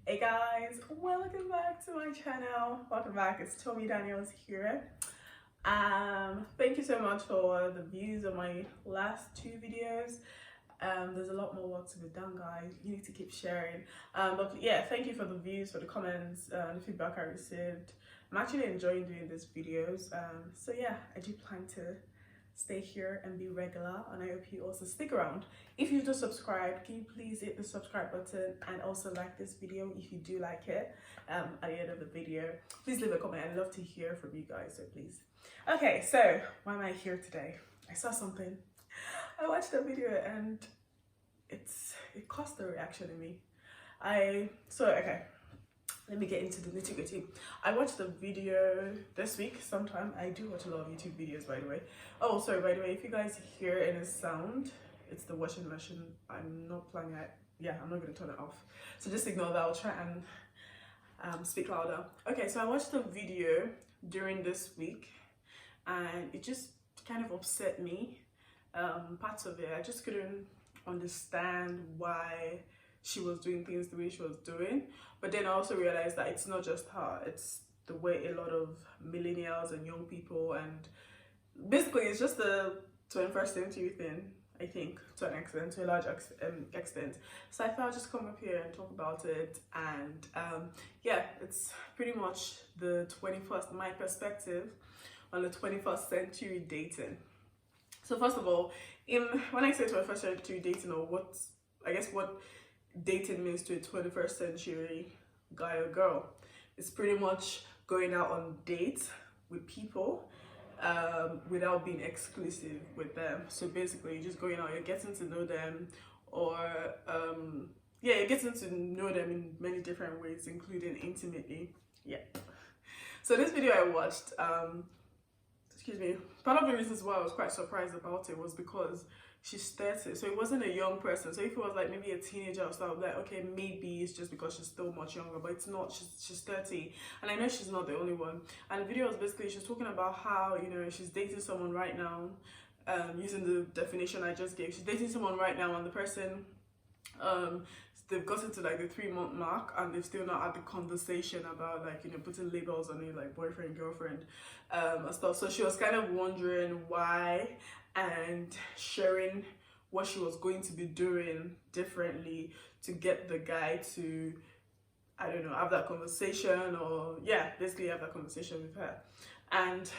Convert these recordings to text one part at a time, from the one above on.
Hey guys, welcome back to my channel. Welcome back, it's Tommy Daniels here. Thank you so much for the views of my last two videos. There's a lot more work to be done, guys. You need to keep sharing. But yeah, thank you for the views, for the comments, the feedback I received. I'm actually enjoying doing these videos. So yeah, I do plan to stay here and be regular, and I hope you also stick around. If you just subscribed, can you please hit the subscribe button and also like this video if you do like it. At the end of the video, please leave a comment. I'd love to hear from you guys, so please. Okay, so why am I here today? I saw something, I watched a video, and it caused a reaction in me. Okay, let me get into the nitty-gritty. I watched the video this week sometime. I do watch a lot of YouTube videos, by the way. Oh, sorry, by the way, if you guys hear any sound, it's the washing machine. I'm not planning it. Yeah, I'm not going to turn it off. So just ignore that. I'll try and speak louder. Okay, so I watched the video during this week, and it just kind of upset me. Parts of it, I just couldn't understand why she was doing things the way she was doing. But then I also realized that it's not just her, it's the way a lot of millennials and young people, and basically it's just the 21st century thing, I think, to an extent, to a large extent. So I thought I'd just come up here and talk about it. And yeah, it's pretty much the 21st, my perspective on the 21st century dating. So first of all, when I say 21st century dating, or what dating means to a 21st century guy or girl, it's pretty much going out on dates with people without being exclusive with them. So basically, you're just going out, you're getting to know them, or yeah, you're getting to know them in many different ways, including intimately. Yeah. So this video I watched, excuse me, part of the reasons why I was quite surprised about it was because she's 30, so it wasn't a young person. So if it was like maybe a teenager or stuff, like, okay, maybe it's just because she's still much younger, but it's not. She's 30, and I know she's not the only one. And the video was basically, she's talking about how, you know, she's dating someone right now, using the definition I just gave. She's dating someone right now, and the person, they've gotten to like the 3-month mark, and they've still not had the conversation about, like, you know, putting labels on it, like boyfriend, girlfriend, and stuff. So she was kind of wondering why, and sharing what she was going to be doing differently to get the guy to, I don't know, have that conversation, or yeah, basically have that conversation with her. And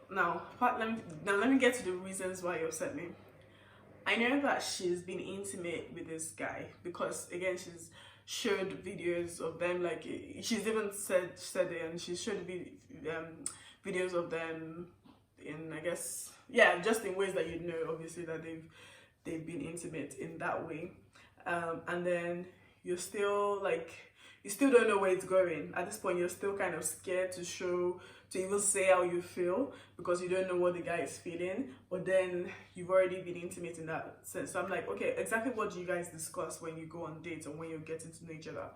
now let me get to the reasons why it upset me. I know that she's been intimate with this guy because, again, she's showed videos of them, like she's even said it, and she showed videos of them in, I guess, yeah, just in ways that you know, obviously, that they've been intimate in that way. And then you're still like, you still don't know where it's going. At this point, you're still kind of scared to even say how you feel, because you don't know what the guy is feeling. But then you've already been intimate in that sense. So I'm like, okay, exactly what do you guys discuss when you go on dates and when you're getting to know each other?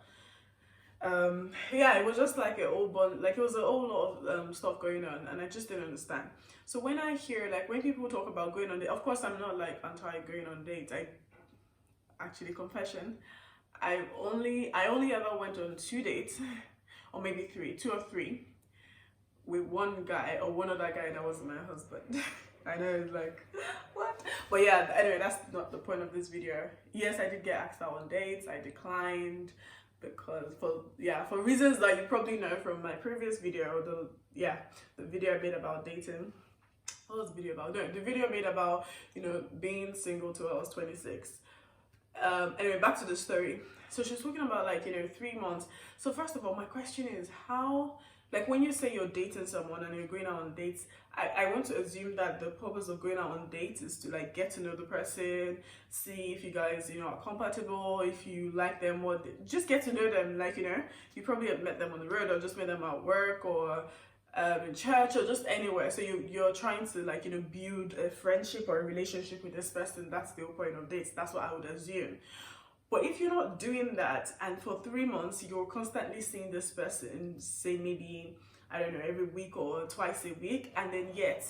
Yeah, it was just like a whole bunch, like it was a whole lot of stuff going on, and I just didn't understand. So when I hear, like, when people talk about going on dates, of course I'm not like anti going on dates. I actually, confession, I only ever went on 2 dates, or maybe 2 or 3, with one guy or one other guy that wasn't my husband. I know, it's like, what? But yeah, anyway, that's not the point of this video. Yes, I did get asked out on dates. I declined because for reasons that you probably know from my previous video, the video I made about dating. What was the video about? No, the video I made about, you know, being single till I was 26. Anyway, back to the story. So she's talking about, like, you know, 3 months. So first of all, my question is, how, like, when you say you're dating someone and you're going out on dates, I want to assume that the purpose of going out on dates is to, like, get to know the person, see if you guys, you know, are compatible, if you like them, or just get to know them. Like, you know, you probably have met them on the road, or just met them at work, or in church, or just anywhere. So you're trying to, like, you know, build a friendship or a relationship with this person. That's the whole point of dates. That's what I would assume. But if you're not doing that, and for 3 months you're constantly seeing this person, say maybe, I don't know, every week or twice a week, and then yet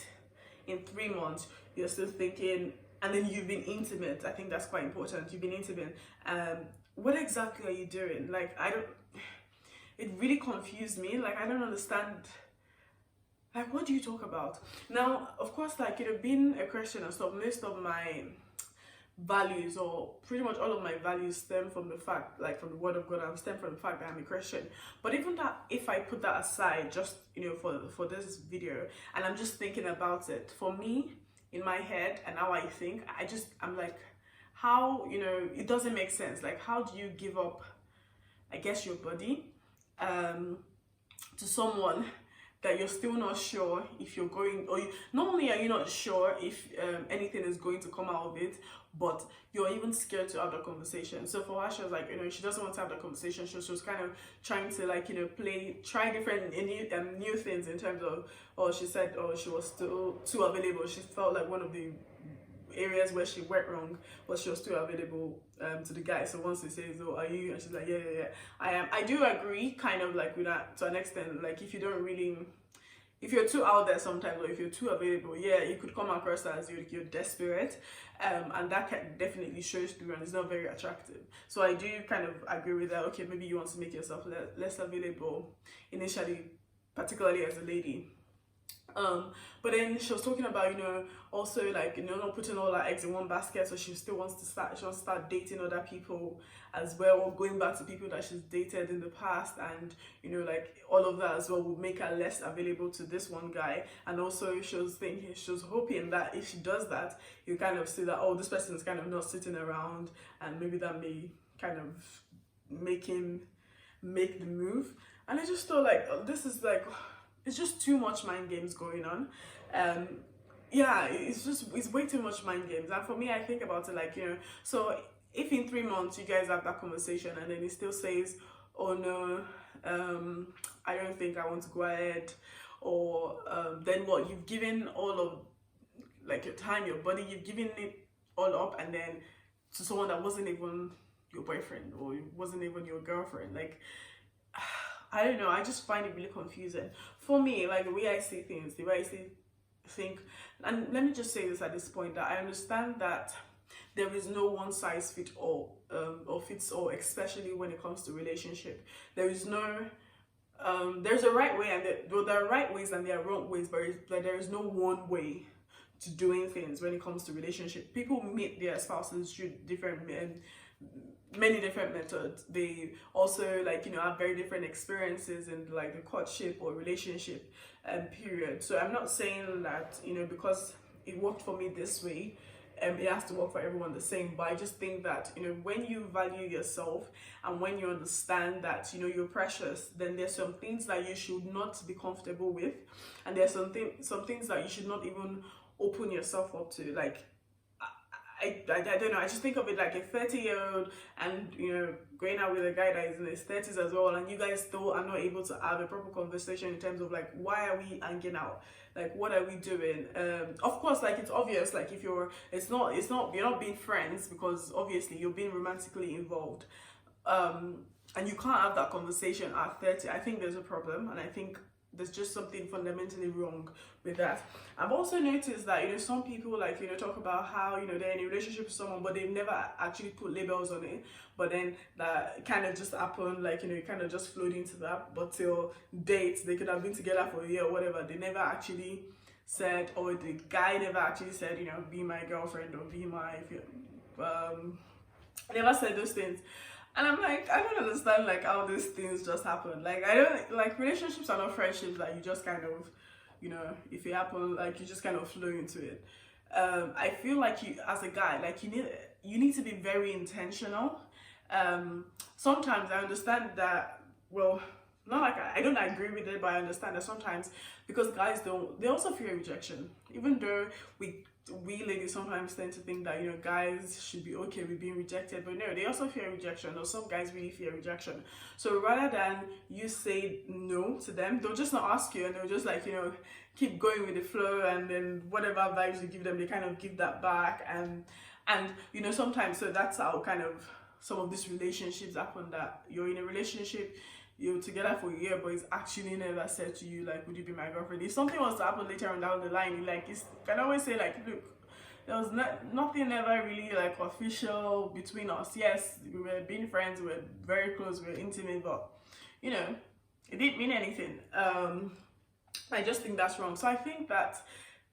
in 3 months you're still thinking, and then you've been intimate. I think that's quite important. You've been intimate, what exactly are you doing? Like, I don't, it really confused me. Like, I don't understand. Like, what do you talk about? Now, of course, like, you know, being a Christian and stuff, most of my values, or pretty much all of my values, stem from the fact, like, from the word of God, and stem from the fact that I'm a Christian. But even that, if I put that aside, just, you know, for this video, and I'm just thinking about it, for me, in my head and how I think, I'm like, how, you know, it doesn't make sense. Like, how do you give up, I guess, your body to someone that you're still not sure if you're going, or not only are you not sure if anything is going to come out of it, but you're even scared to have the conversation. So for her, she was like, you know, she doesn't want to have the conversation. She was kind of trying to, like, you know, try different new things in terms of, or she said, or she was still too available. She felt like one of the areas where she went wrong was she was too available to the guy. So once he says, oh, are you? And she's like, yeah, I am. I do agree kind of like with that to an extent. Like, if you don't really, if you're too out there sometimes, or if you're too available, yeah, you could come across as you're desperate, and that definitely shows through, and it's not very attractive. So I do kind of agree with that. Okay, maybe you want to make yourself less available initially, particularly as a lady. But then she was talking about, you know, also, like, you know, not putting all her eggs in one basket. So she still wants to start dating other people as well, or going back to people that she's dated in the past, and, you know, like, all of that as well would make her less available to this one guy. And also she was hoping that if she does that, you kind of see that, oh, this person is kind of not sitting around, and maybe that may kind of make him make the move. And I just thought, like, this is like, it's just too much mind games going on. Yeah, it's way too much mind games. And for me, I think about it like, you know, so if in 3 months you guys have that conversation and then he still says, oh no, I don't think I want to go ahead, or then what, you've given all of, like, your time, your body, you've given it all up, and then to someone that wasn't even your boyfriend, or wasn't even your girlfriend. Like, I don't know, I just find it really confusing. For me, like, the way I see things, the way I think, and let me just say this at this point, that I understand that there is no one size fits all, or fits all, especially when it comes to relationship. There is no, there's a right way, and there are right ways and there are wrong ways, but there is no one way to doing things when it comes to relationship. People meet their spouses through many different methods. They also, like, you know, have very different experiences in, like, the courtship or relationship period. So I'm not saying that, you know, because it worked for me this way, it has to work for everyone the same. But I just think that, you know, when you value yourself and when you understand that, you know, you're precious, then there's some things that you should not be comfortable with, and there's some things that you should not even open yourself up to. Like, I don't know, I just think of it like a 30-year-old and, you know, going out with a guy that is in his 30s as well, and you guys still are not able to have a proper conversation in terms of, like, why are we hanging out? Like, what are we doing? Of course, like, it's obvious, like, if you're not being friends, because obviously you're being romantically involved, and you can't have that conversation at 30. I think there's a problem, and I think there's just something fundamentally wrong with that. I've also noticed that, you know, some people, like, you know, talk about how, you know, they're in a relationship with someone, but they've never actually put labels on it. But then that kind of just happened, like, you know, you kind of just flowed into that. But till dates, they could have been together for a year or whatever. They never actually said, or the guy never actually said, you know, be my girlfriend or be my, never said those things. And I'm like, I don't understand, like, how these things just happen. Like, I don't, like, relationships are not friendships that you just kind of, you know, if it happens, like, you just kind of flow into it. I feel like you, as a guy, like, you need to be very intentional. Sometimes I understand that, well, not like I don't agree with it, but I understand that sometimes, because guys they also fear rejection. Even though we ladies sometimes tend to think that, you know, guys should be okay with being rejected, but no, they also fear rejection, or some guys really fear rejection. So rather than you say no to them, they'll just not ask you, and they'll just, like, you know, keep going with the flow, and then whatever vibes you give them, they kind of give that back, and you know, sometimes, so that's how kind of some of these relationships happen, that you're in a relationship, you're together for a year, but it's actually never said to you, like, would you be my girlfriend? If something was to happen later on down the line, you can always say, like, look, There was nothing ever really like official between us. Yes, we were being friends, we were very close, we were intimate, but you know, it didn't mean anything. I just think that's wrong. So I think that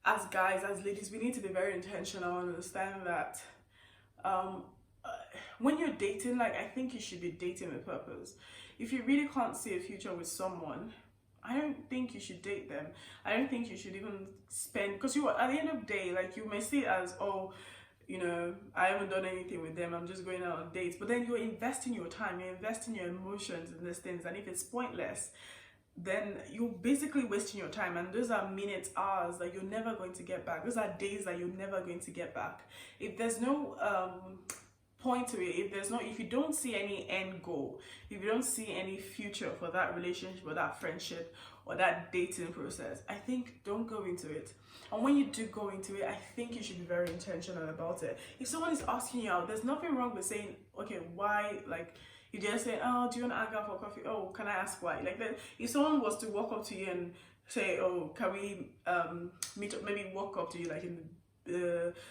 as guys, as ladies, we need to be very intentional and understand that um, uh, when you're dating, like, I think you should be dating with purpose. If you really can't see a future with someone, I don't think you should date them. I don't think you should even spend, because you at the end of the day, like, you may see it as, oh, you know, I haven't done anything with them, I'm just going out on dates. But then you're investing your time, you're investing your emotions in these things, and if it's pointless, then you're basically wasting your time, and those are minutes, hours that you're never going to get back. Those are days that you're never going to get back. If there's no point to it, if you don't see any end goal, if you don't see any future for that relationship or that friendship or that dating process, I think don't go into it. And when you do go into it, I think you should be very intentional about it. If someone is asking you out, there's nothing wrong with saying, okay, why, like, you just say, oh, do you want to hang out for coffee? Oh, can I ask why? Like that, if someone was to walk up to you and say, oh, can we meet up, maybe walk up to you like in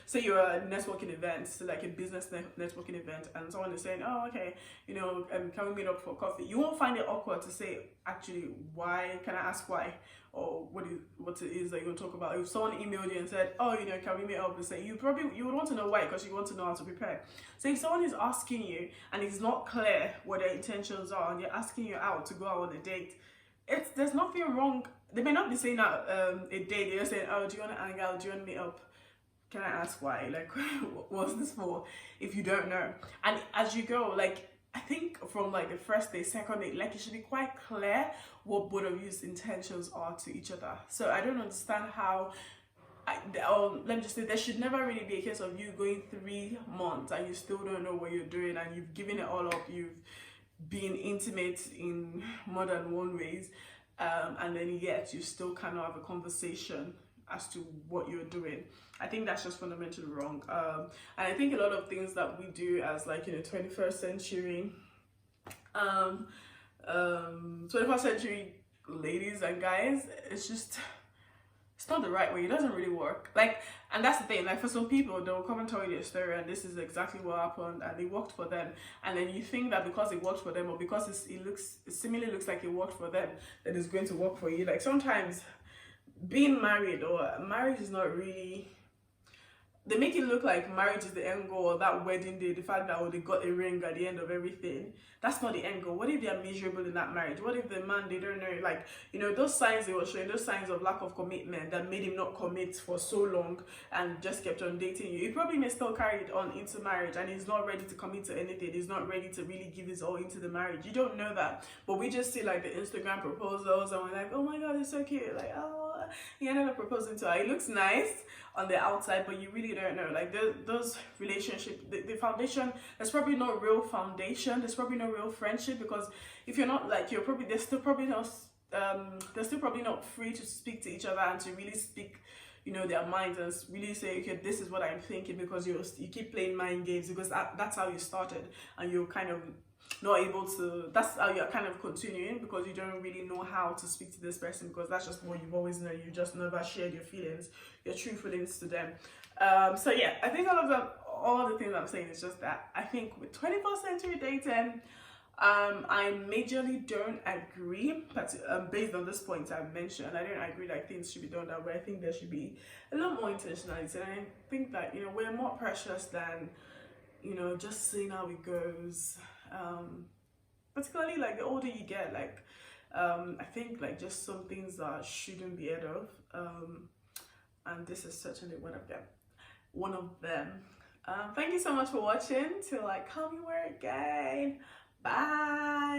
say you're a networking event, so like a business networking event, and someone is saying, oh, okay, you know, can we meet up for coffee? You won't find it awkward to say, actually, why? Can I ask why? Or what it is that you're going to talk about. If someone emailed you and said, oh, you know, can we meet up, and say, you would want to know why, because you want to know how to prepare. So if someone is asking you and it's not clear what their intentions are, and they're asking you out to go out on a date, there's nothing wrong. They may not be saying that a date, they're saying, oh, do you want to hang out, do you want to meet up? Can I ask why? Like, what's this for? If you don't know. And as you go, like, I think from like the first day, second day, like, it should be quite clear what both of you's intentions are to each other. So I don't understand how, let me just say, there should never really be a case of you going 3 months and you still don't know what you're doing, and you've given it all up, you've been intimate in more than one ways, and then yet you still cannot have a conversation as to what you're doing. I think that's just fundamentally wrong. And I think a lot of things that we do as, like, you know, 21st century 21st century ladies and guys, it's not the right way. It doesn't really work. Like, and that's the thing, like, for some people, they'll come and tell you their story and this is exactly what happened and it worked for them, and then you think that because it worked for them, or because it similarly looks like it worked for them, that it's going to work for you. Like, sometimes being married or marriage is not really, they make it look like marriage is the end goal, or that wedding day, the fact that, oh, they got a ring at the end of everything. That's not the end goal. What if they are miserable in that marriage? What if the man, they don't know, like, you know, those signs they were showing, those signs of lack of commitment that made him not commit for so long and just kept on dating you. He probably may still carry it on into marriage, and he's not ready to commit to anything. He's not ready to really give his all into the marriage. You don't know that. But we just see, like, the Instagram proposals and we're like, oh my God, it's so cute. Like, oh, he ended up proposing to her. It looks nice on the outside, but you really don't know. Like, those relationships, the foundation, there's probably no real foundation. There's probably no real friendship, because if you're not, like, they're still probably not free to speak to each other and to really speak, you know, their minds, and really say, okay, this is what I'm thinking, because you keep playing mind games, because that's how you started, and you're kind of not able to, that's how you're kind of continuing, because you don't really know how to speak to this person, because that's just what you've always known. You just never shared your feelings, your true feelings to them. So yeah, I think all the things I'm saying is just that I think with 21st century dating, I majorly don't agree, but based on this point I've mentioned, I don't agree that things should be done that way. I think there should be a lot more intentionality, and I think that, you know, we're more precious than, you know, just seeing how it goes. Particularly, like, the older you get, like, I think, like, just some things that shouldn't be heard of, and this is certainly one of them. Thank you so much for watching. Till I come your way again. Bye.